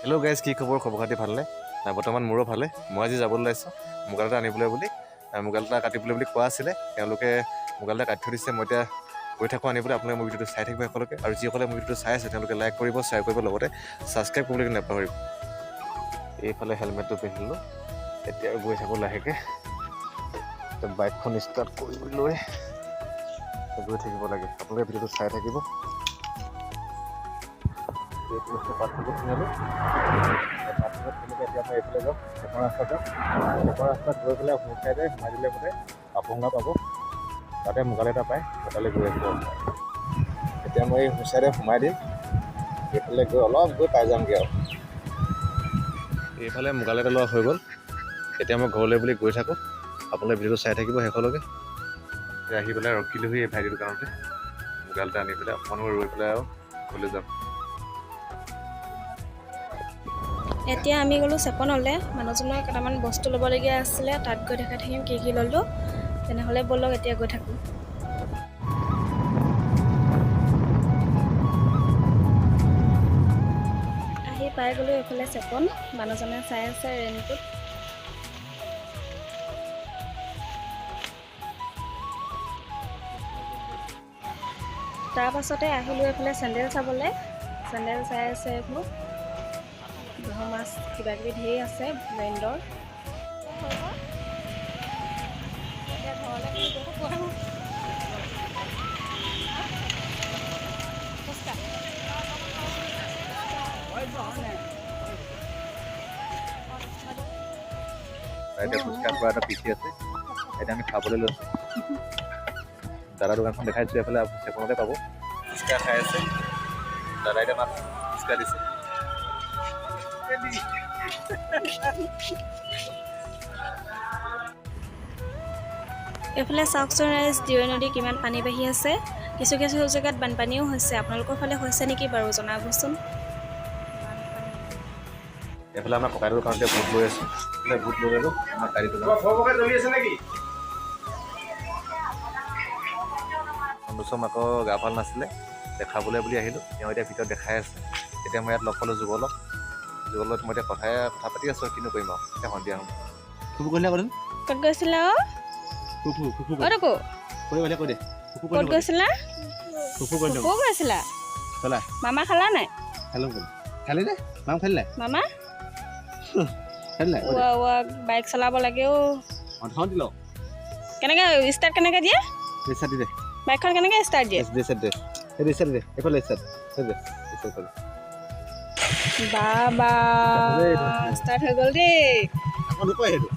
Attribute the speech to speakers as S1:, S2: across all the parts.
S1: Hello' guys, কি খবৰ? খবৰ খাতি ভালনে? বৰ্তমান মোৰো ভালে। মই আজি যাবলৈ ওলাইছোঁ মুগাল এটা আনিবলৈ বুলি, মুগাল এটা কাটিবলৈ বুলি কোৱা আছিলে। তেওঁলোকে মুগাল এটা কাটি থৈ দিছে। মই এতিয়া গৈ থাকোঁ আনিবলৈ। আপোনালোকে মোৰ ভিডিঅ'টো চাই থাকিব একেলগে, আৰু যিসকলে মোৰ ভিডিঅ'টো চাই আছে তেওঁলোকে লাইক কৰিব, শ্বেয়াৰ কৰিব, লগতে ছাবস্ক্ৰাইব কৰিবলৈ নাপাহৰিব। এইফালে হেলমেটটো পিন্ধিলোঁ। এতিয়া গৈ থাকোঁ লাহেকৈ। বাইকখন ষ্টাৰ্ট কৰি লৈ গৈ থাকিব লাগে। আপোনালোকে ভিডিঅ'টো চাই থাকিব। পাঠবোৰ কিনালোঁ। পাঠবোৰ কিনোতে এতিয়া মই এইফালে যাওঁ, এখন ৰাস্তাত যাওঁ। এখন ৰাস্তাত গৈ পেলাই সোঁ চাইডে সোমাই দিলে মতে আপুঙা পাব। তাতে মুগাল এটা পায়, তালৈ গৈ আছোঁ। এতিয়া মই সোঁ চাইডে সোমাই দিম। এইফালে গৈ অলপ গৈ পাই যামগৈ আৰু। এইফালে মুগাল এটা লোৱা হৈ গ'ল। এতিয়া মই ঘৰলৈ বুলি গৈ থাকোঁ। আপোনালোকে ভিডিঅ'টো চাই থাকিব শেষলৈকে। এতিয়া আহি পেলাই ৰখিলোহি এই ভাইটিৰ দোকানতে। মুগাল এটা আনি পেলাই অকণমান ৰৈ পেলাই আৰু ঘৰলৈ যাম।
S2: এতিয়া আমি গ'লোঁ চেপনলৈ। মানুহজনৰ কেইটামান বস্তু ল'বলগীয়া আছিলে, তাত গৈ দেখাই থাকিম কি কি ল'লোঁ। তেনেহ'লে ব'লক এতিয়া গৈ থাকোঁ। আহি পাই গ'লোঁ এইফালে চেপন। মানুহজনে চাই আছে ৰেইনকোট। তাৰপাছতে আহিলোঁ এইফালে চেণ্ডেল চাবলৈ। চেণ্ডেল চাই আছে এইবোৰ। বহু মাছ কিবাকিবি ধেৰ আছে ব্ৰেণ্ডৰ। এতিয়া ঘৰলৈ বুলি গৈ থাকোঁ আৰু।
S1: এতিয়া ফুচকা খোৱা এটা পিচি আছে। এতিয়া আমি খাবলৈ লৈছোঁ। দাদা দোকানখন দেখাইছোঁ, এইফালে চেপনতে পাব। ফুচকা খাই আছে দাদাই। এতিয়া মাত্ৰ ফুচকা দিছে।
S2: এইফালে চাওকচোন ৰাইজ, দিৰৈ নদী কিমান পানী বাঢ়ি আছে। কিছু কিছু জেগাত বানপানীও হৈছে। আপোনালোকৰ ফালে হৈছে নেকি বাৰু জনাবচোন।
S1: এইফালে আমাৰ ককাইদেউৰ দোকানতে বুট লৈ আছোঁ। বুট লৈ ল'লোঁ আমাৰ গাড়ীটো। সন্তোষম আকৌ গা ভাল নাছিলে, দেখাবলৈ বুলি আহিলোঁ। তেওঁ এতিয়া ভিতৰত দেখাই আছে। এতিয়া মই ইয়াত লগ পালোঁ যুগলক। যুগলত মই এতিয়া কথা পাতি আছোঁ, কিনো কৰিম আৰু। এতিয়া সন্ধিয়া হ'ম। ফুফু কৰিলে ক'লে
S2: ক'ত গৈছিলা?
S1: ফুফু ফুফু
S2: ক'ত
S1: কৈ দে।
S2: ক'ত গৈছিলা?
S1: ফুফু কৈ দে।
S2: ক'ত গৈছিলা?
S1: চলা
S2: মামা খালা নাই?
S1: খালোঁ খালি নে? মাম খালি নাই?
S2: মামা
S1: খালি নাই?
S2: বাইক চলাব লাগে অ'।
S1: ধন দিল।
S2: কেনেকৈ ষ্টাৰ্ট কেনেকৈ দিয়ে?
S1: ৰিচাৰ্ট দি দে।
S2: বাইকখন কেনেকৈ ষ্টাৰ্ট দিয়ে?
S1: ৰিচাৰ্ট দে। এই ৰিচাৰ্ট দে। এইফালে ৰিচাৰ্ট দে।
S2: বাবা ষ্টাৰ্ট হৈ গ'ল দেই।
S1: আকৌ নকয় সেইটো।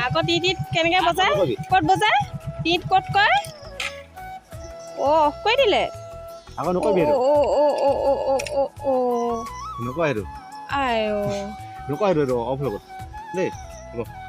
S2: আকৌ টিট কেনেকৈ বজায়? ক'ত বজায়? টিট ক'ত কয়? অফ কৰি দিলে।
S1: আকৌ নকবি সেইটো।
S2: অ'।
S1: নকয় সেইটো।
S2: আই অ'।
S1: নকয় সেইটো, অফ হৈ গ'ল দেই। হ'ব।